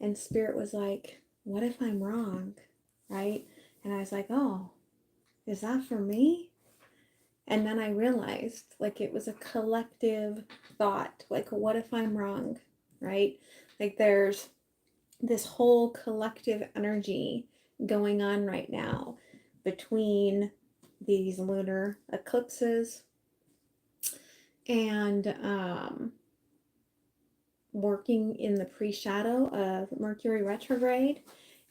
And Spirit was like, what if I'm wrong? Right? And I was like, oh, is that for me? And then I realized, like, it was a collective thought. Like, what if I'm wrong? Right? Like, there's this whole collective energy going on right now between these lunar eclipses and working in the pre-shadow of Mercury retrograde.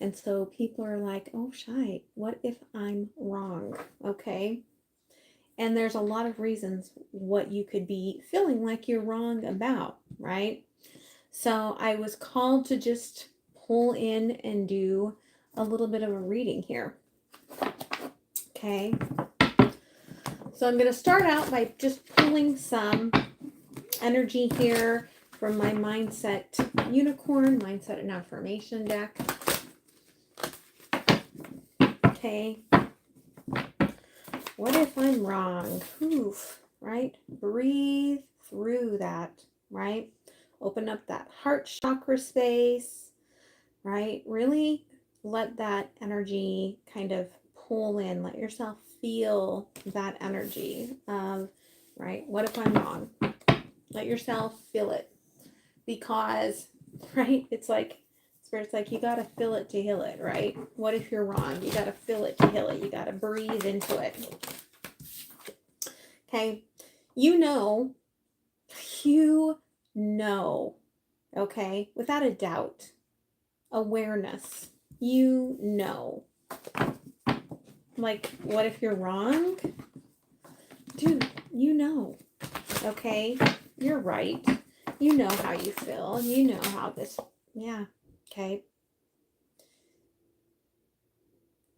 And so people are like, oh, shite, what if I'm wrong? Okay. And there's a lot of reasons what you could be feeling like you're wrong about, right? So I was called to just pull in and do a little bit of a reading here. Okay. So I'm going to start out by just pulling some energy here from my Mindset Unicorn, Mindset and Affirmation deck. Okay. What if I'm wrong? Oof, right? Breathe through that, right? Open up that heart chakra space, right? Really let that energy kind of pull in. Let yourself feel that energy of, right? What if I'm wrong? Let yourself feel it. Because, right? It's like, Spirit's like, you got to feel it to heal it, right? What if you're wrong? You got to feel it to heal it. You got to breathe into it. Okay. You know, okay, without a doubt, awareness, like, what if you're wrong? Dude, okay, you're right. You know how you feel. You know how this, yeah, okay.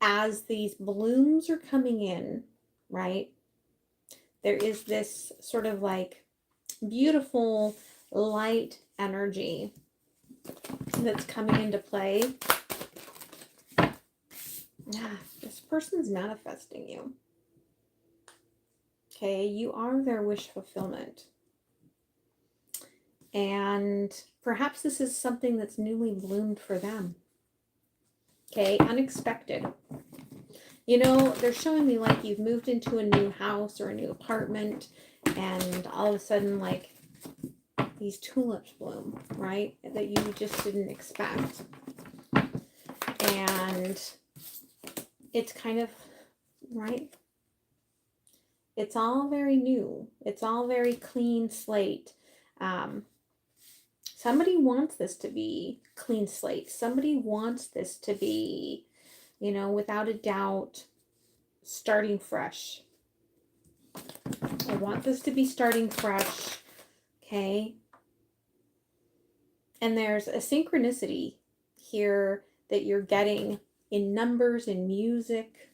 As these blooms are coming in, right, there is this sort of like beautiful light energy that's coming into play. This person's manifesting you. Okay, you are their wish fulfillment. And perhaps this is something that's newly bloomed for them. Okay, unexpected. You know, they're showing me like you've moved into a new house or a new apartment, and all of a sudden, like, these tulips bloom, right? That you just didn't expect. And it's kind of, right? It's all very new. It's all very clean slate. Somebody wants this to be clean slate. Somebody wants this to be, you know, without a doubt, starting fresh. I want this to be starting fresh. Okay. And there's a synchronicity here that you're getting in numbers, in music,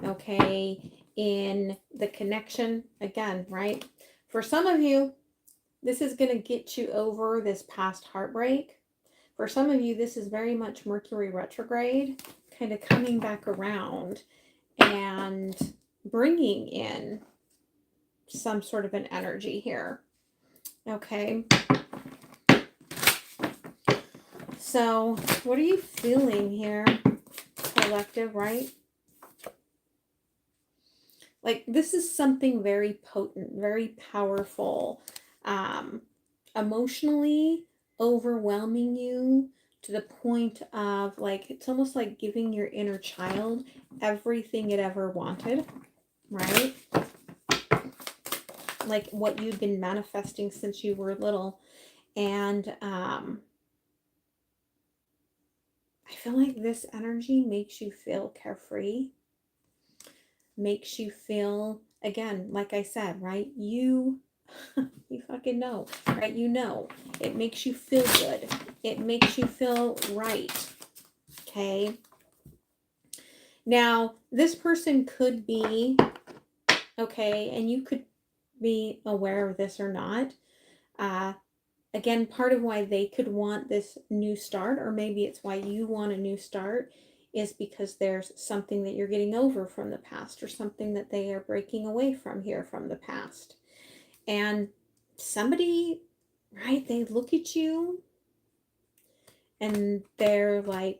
okay, in the connection, again, right? For some of you, this is going to get you over this past heartbreak. For some of you, this is very much Mercury retrograde, kind of coming back around and bringing in some sort of an energy here, okay? So, what are you feeling here, collective, right? Like, this is something very potent, very powerful, emotionally overwhelming you to the point of, like, it's almost like giving your inner child everything it ever wanted, right? Like what you've been manifesting since you were little. And I feel like this energy makes you feel carefree, makes you feel, again, like I said, right? You fucking know, right? You know, it makes you feel good. It makes you feel right. Okay. Now, this person could be, okay, and you could be aware of this or not. Again, part of why they could want this new start, or maybe it's why you want a new start, is because there's something that you're getting over from the past, or something that they are breaking away from here from the past. And somebody, right, they look at you and they're like,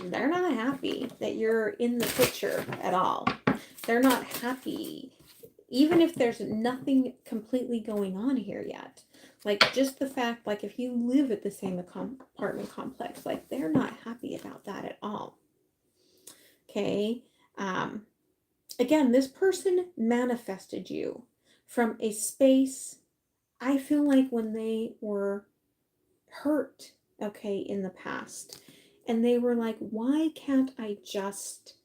they're not happy that you're in the picture at all. They're not happy, even if there's nothing completely going on here yet. Like, just the fact, like, if you live at the same apartment complex, like, they're not happy about that at all. Okay. Again, this person manifested you from a space, I feel like, when they were hurt, okay, in the past. And they were like, why can't I just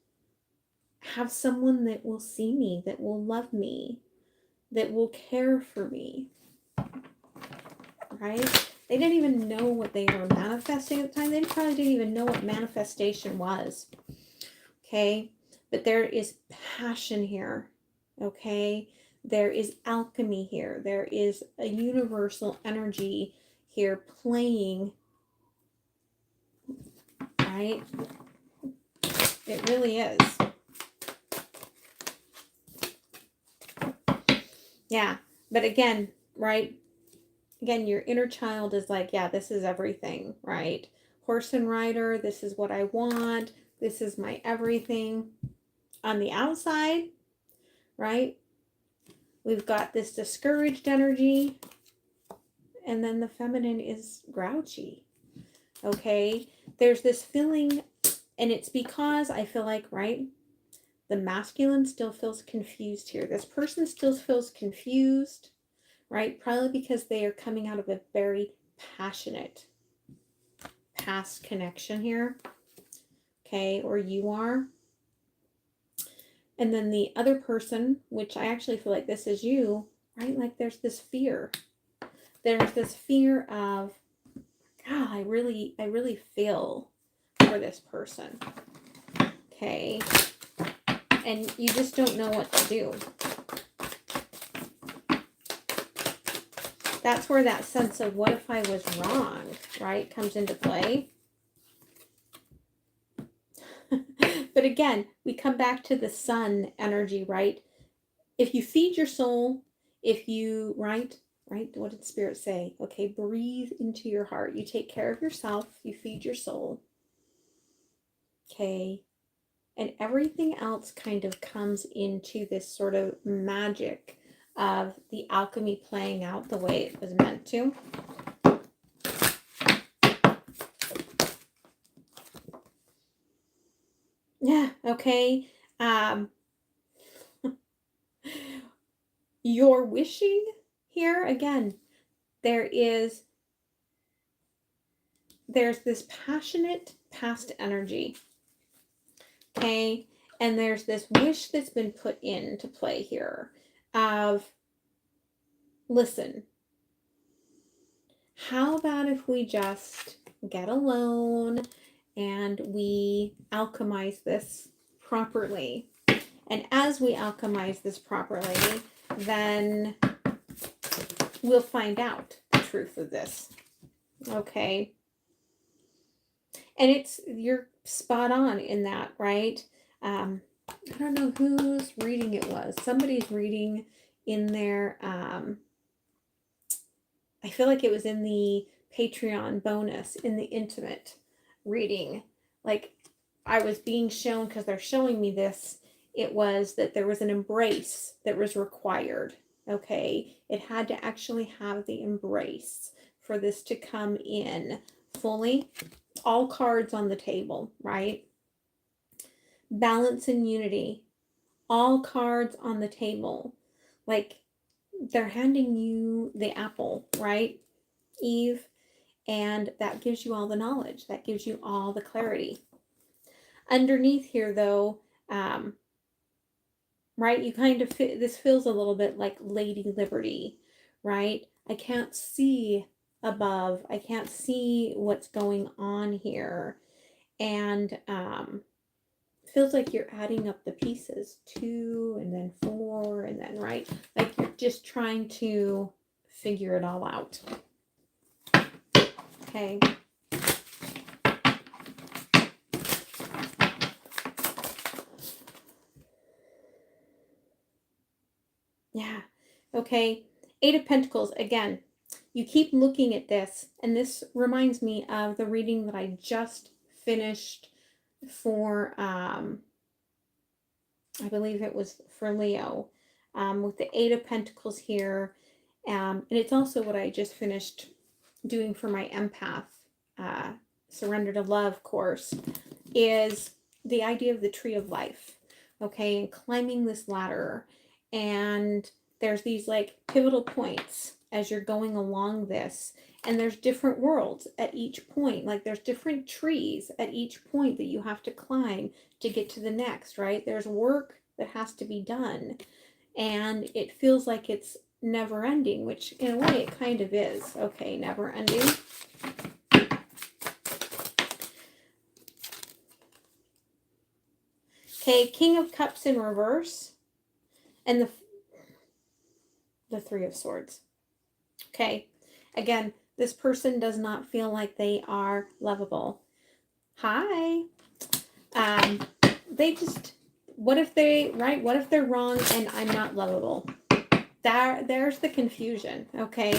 have someone that will see me, that will love me, that will care for me, right? They didn't even know what they were manifesting at the time. They probably didn't even know what manifestation was, okay? But there is passion here, okay? There is alchemy here. There is a universal energy here playing, right? It really is. Yeah, but again, right? Again, your inner child is like, yeah, this is everything, right? Horse and rider, this is what I want. This is my everything. On the outside, right? We've got this discouraged energy, and then the feminine is grouchy, okay? There's this feeling, and it's because I feel like, right, the masculine still feels confused here. This person still feels confused, right? Probably because they are coming out of a very passionate past connection here, okay? Or you are. And then the other person, which I actually feel like this is you, right? Like there's this fear. There's this fear of, God, I really feel for this person, okay? And you just don't know what to do. That's where that sense of what if I was wrong, right, comes into play. But again, we come back to the sun energy, right? If you feed your soul, if you, right, what did Spirit say? Okay, breathe into your heart. You take care of yourself, you feed your soul. Okay, and everything else kind of comes into this sort of magic of the alchemy playing out the way it was meant to. Yeah, okay. Your wishing here, again, there's this passionate past energy, okay? And there's this wish that's been put into play here of, listen, how about if we just get alone and we alchemize this properly? And as we alchemize this properly, then we'll find out the truth of this, okay? And you're spot on in that, right? I don't know whose reading it was. Somebody's reading in there. I feel like it was in the Patreon bonus, in the intimate reading. Like, I was being shown, because they're showing me this, it was that there was an embrace that was required, okay? It had to actually have the embrace for this to come in fully. All cards on the table, right? Balance and unity. All cards on the table. Like, they're handing you the apple, right, Eve? And that gives you all the knowledge. That gives you all the clarity. Underneath here, though, right, you kind of, this feels a little bit like Lady Liberty, right? I can't see above. I can't see what's going on here. And feels like you're adding up the pieces, 2 and then 4 and then, right, like you're just trying to figure it all out. Okay. Yeah. Okay. 8 of Pentacles again. you keep looking at this, and this reminds me of the reading that I just finished for, I believe it was for Leo, with the Eight of Pentacles here. And it's also what I just finished doing for my empath Surrender to Love course, is the idea of the tree of life. Okay, and climbing this ladder. And there's these like pivotal points as you're going along this. And there's different worlds at each point. Like there's different trees at each point that you have to climb to get to the next, right? There's work that has to be done. And it feels like it's never ending, which in a way it kind of is. Okay, never ending. Okay, King of Cups in reverse. And the Three of Swords. Okay, again, this person does not feel like they are lovable. Hi. They just, what if they're wrong and I'm not lovable? There's the confusion, okay?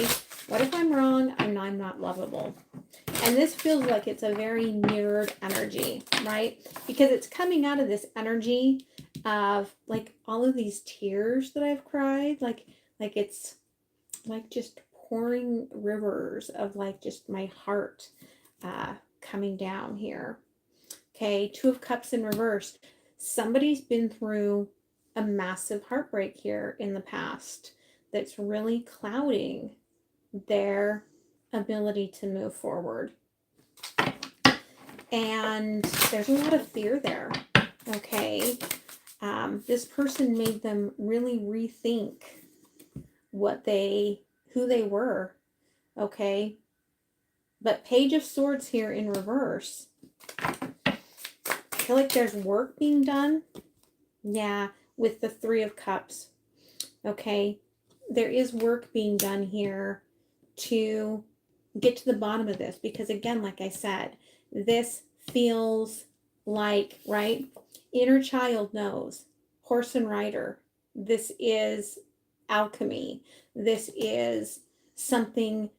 What if I'm wrong and I'm not lovable? And this feels like it's a very mirrored energy, right? Because it's coming out of this energy of like all of these tears that I've cried, like it's like just pouring rivers of like just my heart coming down here. Okay, Two of Cups in reverse. Somebody's been through a massive heartbreak here in the past that's really clouding their ability to move forward. And there's a lot of fear there. Okay, this person made them really rethink who they were. Okay, but Page of Swords here in reverse. I feel like there's work being done. Yeah, with the Three of Cups. Okay, there is work being done here to get to the bottom of this, because again, like I said, this feels like, right? Inner child knows. Horse and rider. This is alchemy. This is something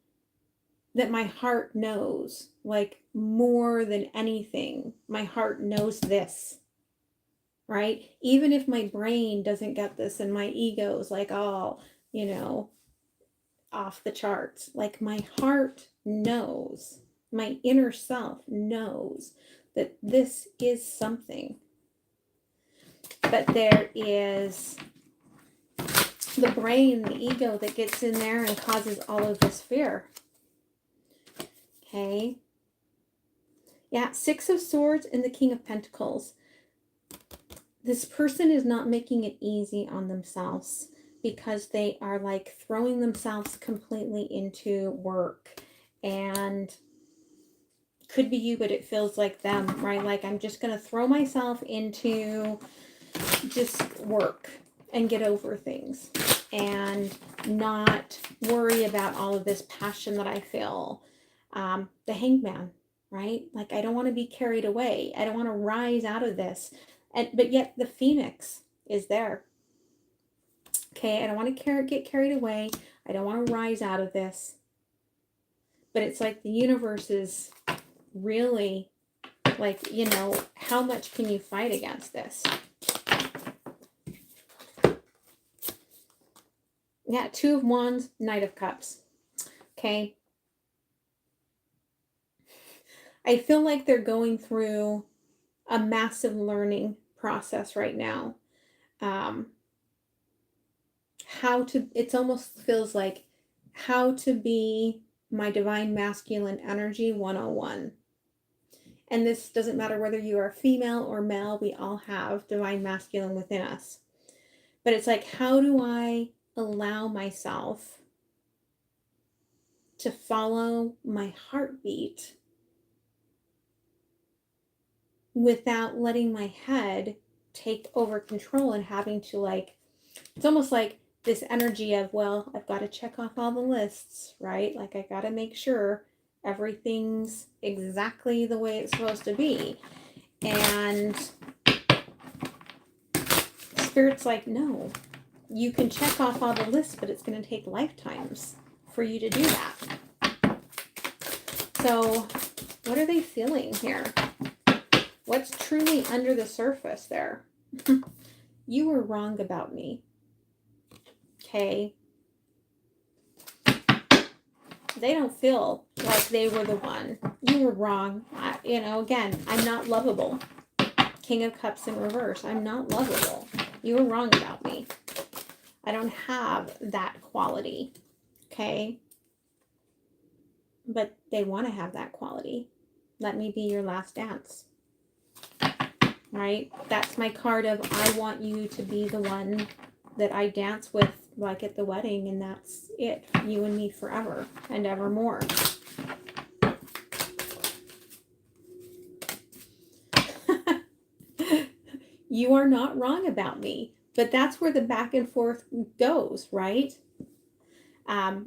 that my heart knows, like more than anything. My heart knows this, right? Even if my brain doesn't get this and my ego's like, oh, you know, off the charts, like my heart knows, my inner self knows that this is something. But there is the brain, the ego that gets in there and causes all of this fear. Okay. Yeah, Six of Swords and the King of Pentacles. This person is not making it easy on themselves because they are like throwing themselves completely into work. And could be you, but it feels like them, right? Like I'm just going to throw myself into just work and get over things and not worry about all of this passion that I feel. The Hangman, right? Like I don't want to be carried away. I don't want to rise out of this. But yet the Phoenix is there. Okay, I don't want to get carried away. I don't want to rise out of this. But it's like the universe is really like, you know, how much can you fight against this? Yeah, Two of Wands, Knight of Cups. Okay. I feel like they're going through a massive learning process right now. It almost feels like how to be my divine masculine energy 101. And this doesn't matter whether you are female or male, we all have divine masculine within us. But it's like, how do I allow myself to follow my heartbeat without letting my head take over control and having to like, it's almost like this energy of, well, I've got to check off all the lists, right? Like I got to make sure everything's exactly the way it's supposed to be. And Spirit's like, no, you can check off all the lists, but it's going to take lifetimes for you to do that. So what are they feeling here? What's truly under the surface there? You were wrong about me. Okay. They don't feel like they were the one. You were wrong. Again, I'm not lovable. King of Cups in reverse. I'm not lovable. You were wrong about me. I don't have that quality. Okay. But they want to have that quality. Let me be your last dance. Right? That's my card of I want you to be the one that I dance with, like at the wedding, and that's it. You and me forever and evermore. You are not wrong about me. But that's where the back and forth goes, right?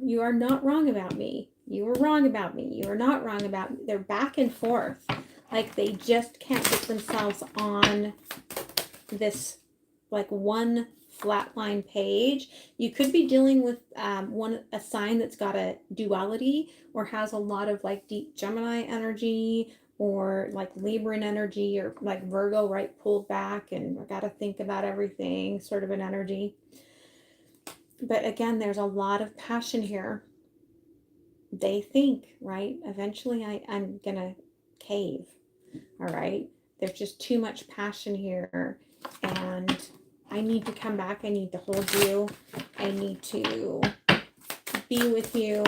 You are not wrong about me. You were wrong about me. You are not wrong about me. They're back and forth. Like they just can't get themselves on this like one flatline page. You could be dealing with a sign that's got a duality or has a lot of like deep Gemini energy or like Libran energy or like Virgo, right, pulled back and I got to think about everything sort of an energy. But again, there's a lot of passion here. They think, right, eventually I'm going to cave. All right. There's just too much passion here and I need to come back. I need to hold you. I need to be with you.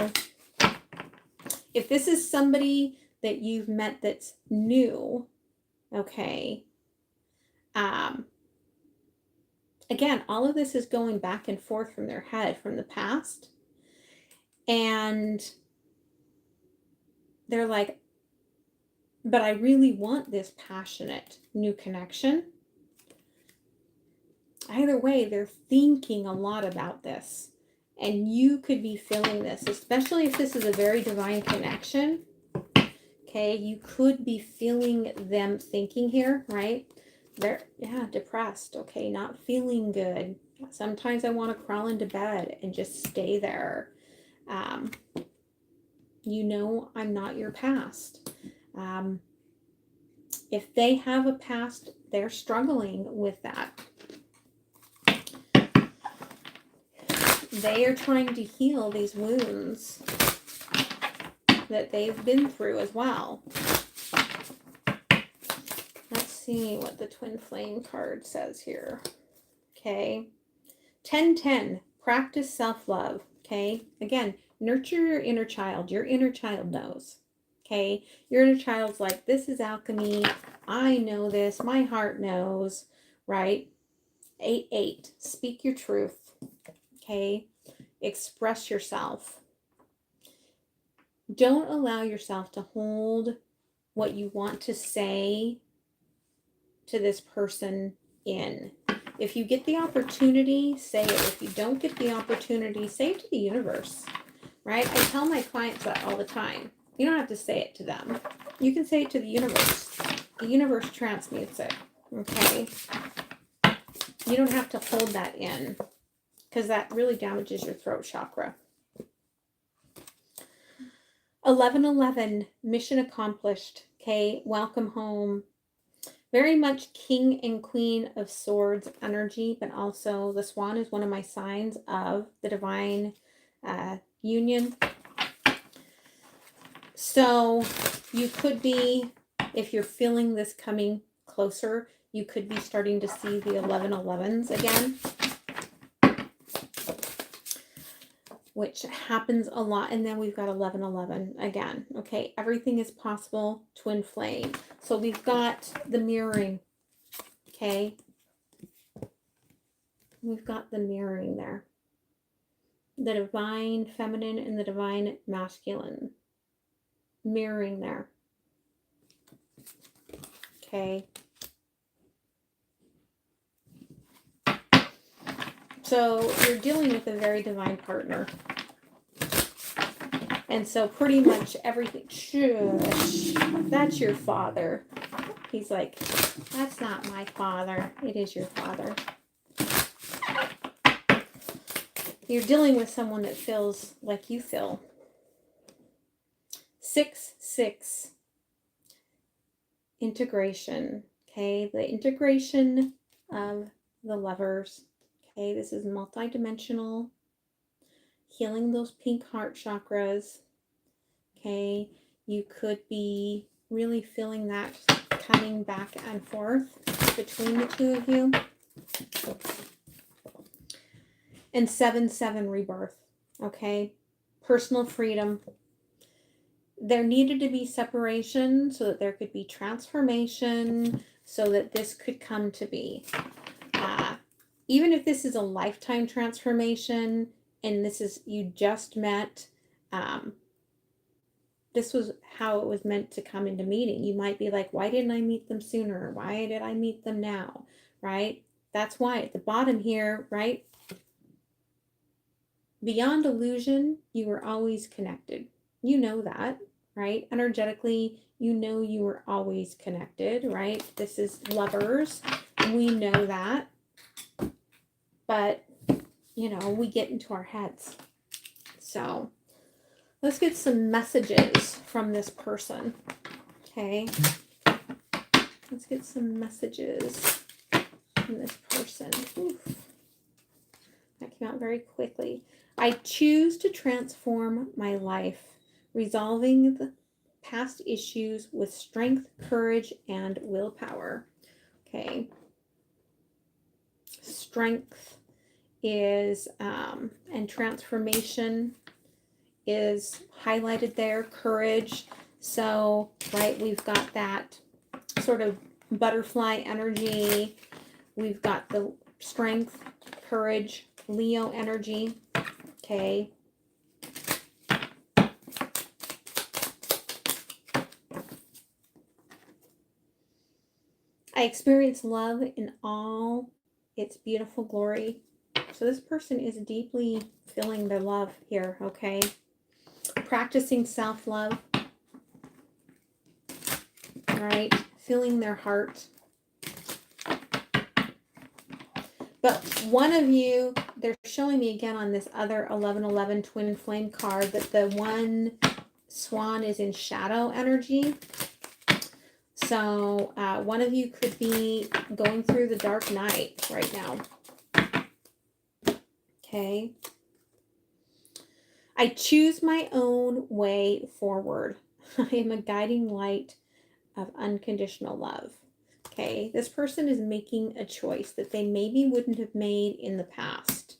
If this is somebody that you've met that's new, okay. Again, all of this is going back and forth from their head, from the past. And they're like, but I really want this passionate new connection. Either way, they're thinking a lot about this. And you could be feeling this, especially if this is a very divine connection. Okay, you could be feeling them thinking here, right? They're, depressed. Okay, not feeling good. Sometimes I want to crawl into bed and just stay there. I'm not your past. If they have a past, they're struggling with that. They are trying to heal these wounds that they've been through as well. Let's see what the Twin Flame card says here. Okay. 10-10. Practice self-love. Okay. Again, nurture your inner child. Your inner child knows. Okay. Your inner child's like, this is alchemy. I know this. My heart knows. Right? 8-8. Speak your truth. Okay. Express yourself. Don't allow yourself to hold what you want to say to this person in. If you get the opportunity, say it. If you don't get the opportunity, say it to the universe, right? I tell my clients that all the time. You don't have to say it to them. You can say it to the universe. The universe transmutes it, okay? You don't have to hold that in because that really damages your throat chakra. 11-11, mission accomplished. Okay, welcome home. Very much King and Queen of Swords energy, but also the Swan is one of my signs of the divine union. So you could be, if you're feeling this coming closer, you could be starting to see the 11-11s again, which happens a lot. And then we've got 11-11 again. Okay, everything is possible. Twin flame. So we've got the mirroring. Okay, we've got the mirroring there. The divine feminine and the divine masculine mirroring there. Okay. So you're dealing with a very divine partner. And so pretty much everything, shush, that's your father. He's like, that's not my father. It is your father. You're dealing with someone that feels like you feel. 6-6. Integration. Okay, the integration of the lovers. Okay, this is multidimensional. Healing those pink heart chakras. Okay, you could be really feeling that coming back and forth between the two of you. And 7-7 rebirth. Okay, personal freedom. There needed to be separation so that there could be transformation, so that this could come to be. Even if this is a lifetime transformation and this is you just met, this was how it was meant to come into meeting. You might be like, why didn't I meet them sooner? Why did I meet them now? Right? That's why at the bottom here, right? Beyond illusion, you were always connected. You know that, right? Energetically, you know you were always connected, right? This is lovers. We know that. But, you know, we get into our heads. So, let's get some messages from this person. Okay? Let's get some messages from this person. Oof. That came out very quickly. I choose to transform my life, resolving the past issues with strength, courage, and willpower. Okay. Strength is, and transformation is highlighted there. Courage. So, right, we've got that sort of butterfly energy. We've got the strength, courage, Leo energy. Okay. I experience love in all its beautiful glory. So this person is deeply feeling their love here, okay? Practicing self-love. All right, feeling their heart. But one of you, they're showing me again on this other 1111 twin flame card that the one swan is in shadow energy. So one of you could be going through the dark night right now. Okay. I choose my own way forward. I am a guiding light of unconditional love. Okay, this person is making a choice that they maybe wouldn't have made in the past.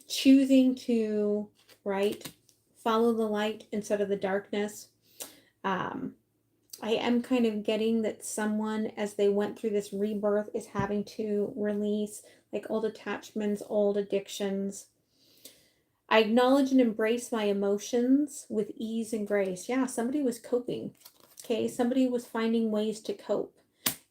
Choosing to, right, follow the light instead of the darkness. I am kind of getting that someone, as they went through this rebirth, is having to release like old attachments, old addictions. I acknowledge and embrace my emotions with ease and grace. Yeah, somebody was coping. Okay, somebody was finding ways to cope.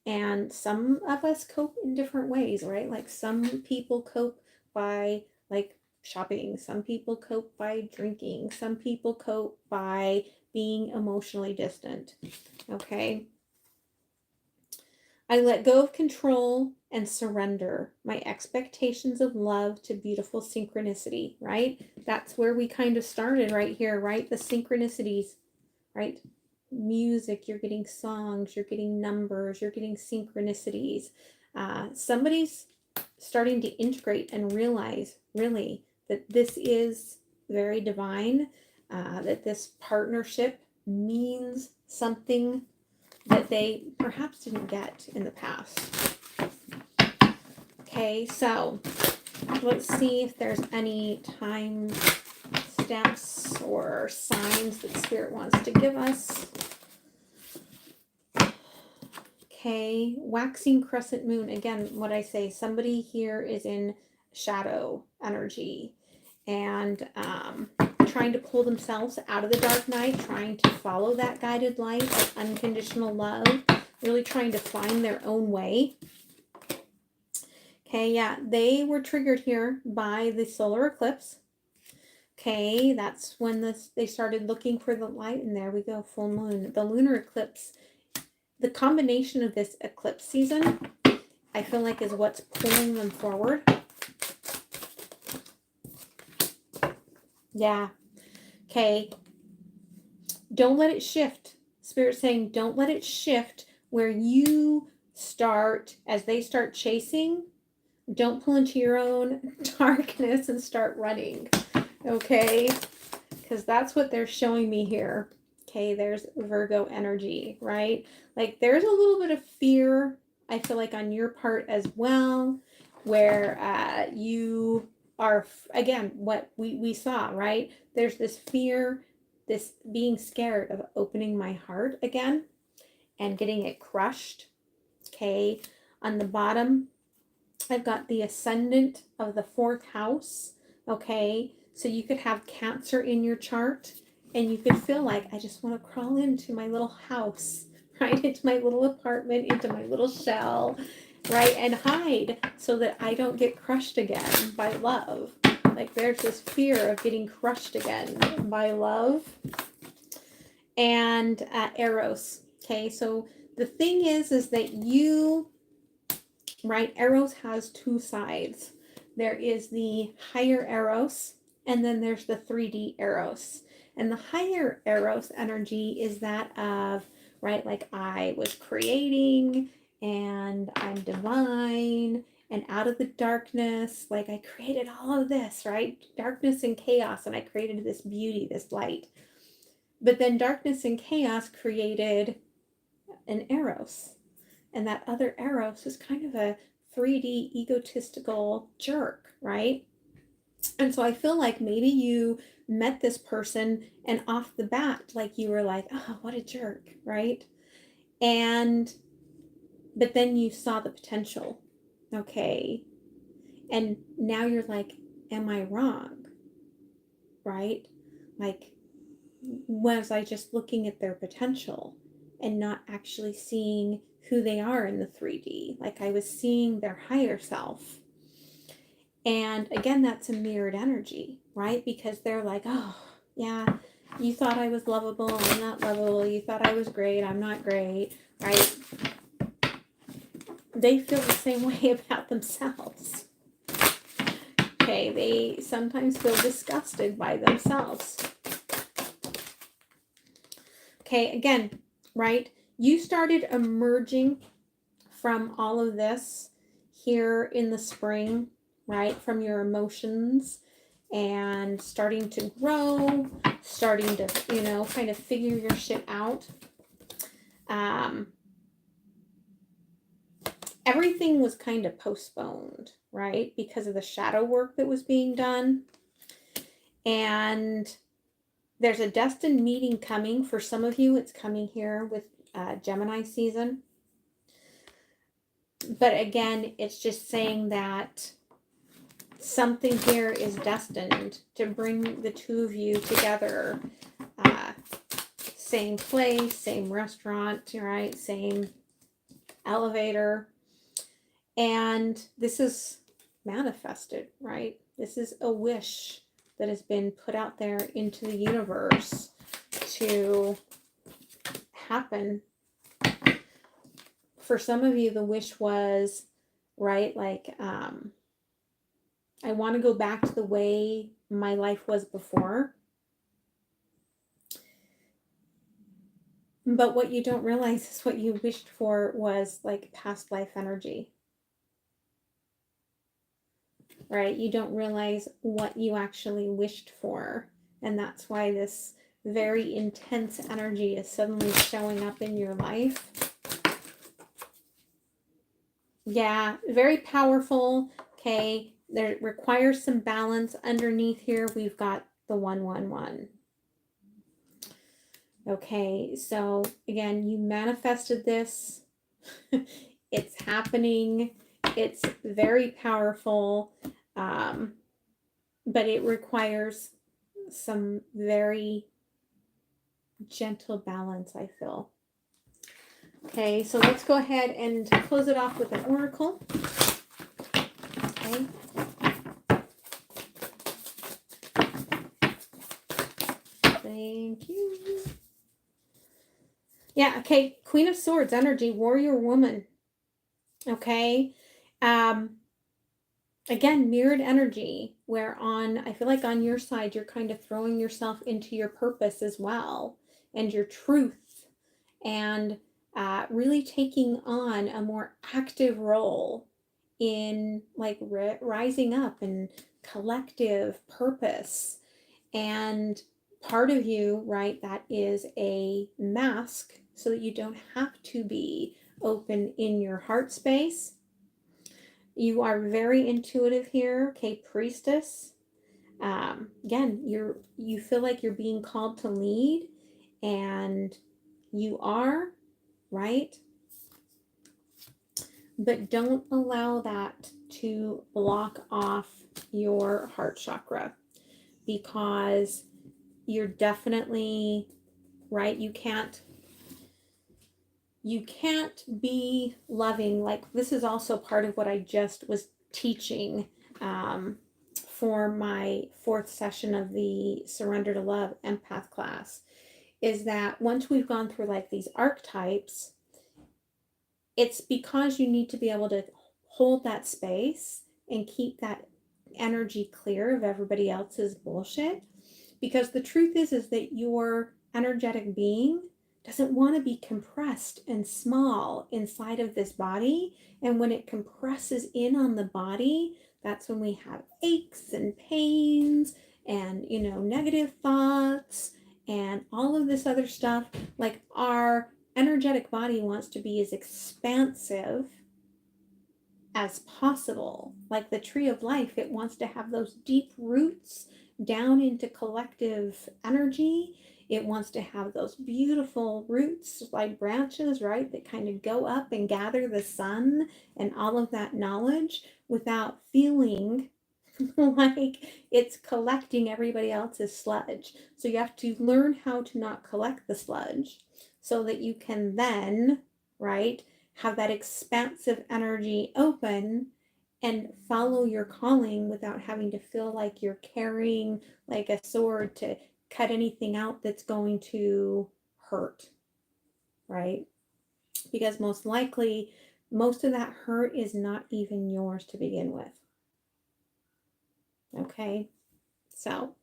And some of us cope in different ways, right? Like some people cope by like shopping. Some people cope by drinking. Some people cope by being emotionally distant. Okay. I let go of control and surrender my expectations of love to beautiful synchronicity, right? That's where we kind of started right here, right? The synchronicities, right? Music, you're getting songs, you're getting numbers, you're getting synchronicities. Somebody's starting to integrate and realize really that this is very divine, that this partnership means something that they perhaps didn't get in the past. Okay, so let's see if there's any time stamps or signs that Spirit wants to give us. Okay, waxing crescent moon. Again, what I say, somebody here is in shadow energy and trying to pull themselves out of the dark night, trying to follow that guided light of unconditional love, really trying to find their own way. Okay, yeah, they were triggered here by the solar eclipse. Okay, that's when they started looking for the light, and there we go, full moon. The lunar eclipse, the combination of this eclipse season, I feel like is what's pulling them forward. Yeah. Okay. Don't let it shift. Spirit's saying, don't let it shift where you start, as they start chasing, don't pull into your own darkness and start running. Okay. Because that's what they're showing me here. Okay. There's Virgo energy, right? Like there's a little bit of fear, I feel like, on your part as well, where you are, again, what we saw, right? There's this fear, this being scared of opening my heart again and getting it crushed. Okay. On the bottom, I've got the ascendant of the 4th house. Okay. So you could have Cancer in your chart and you could feel like, I just want to crawl into my little house, right? Into my little apartment, into my little shell, right? And hide so that I don't get crushed again by love. Like there's this fear of getting crushed again by love. And Eros. Okay. So the thing is that you, right? Eros has 2 sides. There is the higher Eros, and then there's the 3D Eros. And the higher Eros energy is that of, right, like I was creating and I'm divine and out of the darkness, like I created all of this, right? Darkness and chaos, and I created this beauty, this light. But then darkness and chaos created an Eros. And that other Eros is kind of a 3D egotistical jerk, right? And so I feel like maybe you met this person and off the bat, like you were like, oh, what a jerk, right? But then you saw the potential, okay? And now you're like, am I wrong, right? Like, was I just looking at their potential and not actually seeing who they are in the 3D? Like I was seeing their higher self. And again, that's a mirrored energy, right? Because they're like, oh, yeah, you thought I was lovable, I'm not lovable. You thought I was great, I'm not great, right? They feel the same way about themselves. Okay, they sometimes feel disgusted by themselves. Okay, again, right? You started emerging from all of this here in the spring, right? From your emotions and starting to grow, starting to, kind of figure your shit out. Everything was kind of postponed, right? Because of the shadow work that was being done. And there's a destined meeting coming. For some of you, it's coming here with Gemini season. But again, it's just saying that something here is destined to bring the two of you together. Same place, same restaurant, right? Same elevator. And this is manifested, right? This is a wish that has been put out there into the universe to happen. For some of you, the wish was, right, like, I want to go back to the way my life was before. But what you don't realize is what you wished for was like past life energy. Right? You don't realize what you actually wished for. And that's why this very intense energy is suddenly showing up in your life. Yeah, very powerful. Okay, there requires some balance. Underneath here, we've got the 111. Okay, so again, you manifested this. It's happening. It's very powerful, but it requires some very gentle balance, I feel. Okay, so let's go ahead and close it off with an oracle. Okay. Thank you. Yeah, okay, Queen of Swords energy, warrior woman. Okay. again, mirrored energy, where I feel like on your side, you're kind of throwing yourself into your purpose as well and your truth, and really taking on a more active role in like rising up and collective purpose. And part of you, right, that is a mask so that you don't have to be open in your heart space. You are very intuitive here, okay, priestess. Again, you feel like you're being called to lead, and you are, right? But don't allow that to block off your heart chakra, because you're definitely right. You can't be loving. Like, this is also part of what I just was teaching for my 4th session of the Surrender to Love empath class, is that once we've gone through like these archetypes, it's because you need to be able to hold that space and keep that energy clear of everybody else's bullshit. Because the truth is that your energetic being doesn't want to be compressed and small inside of this body. And when it compresses in on the body, that's when we have aches and pains and, negative thoughts and all of this other stuff. Like, our energetic body wants to be as expansive as possible. Like the tree of life, it wants to have those deep roots down into collective energy. It wants to have those beautiful roots, like branches, right, that kind of go up and gather the sun and all of that knowledge without feeling like it's collecting everybody else's sludge. So you have to learn how to not collect the sludge so that you can then, right, have that expansive energy open and follow your calling without having to feel like you're carrying like a sword to cut anything out that's going to hurt, right? Because most likely, most of that hurt is not even yours to begin with. Okay, so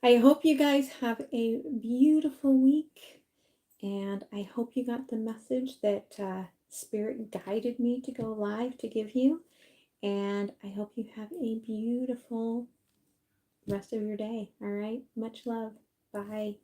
I hope you guys have a beautiful week, and I hope you got the message that Spirit guided me to go live to give you. And I hope you have a beautiful rest of your day. All right. Much love. Bye.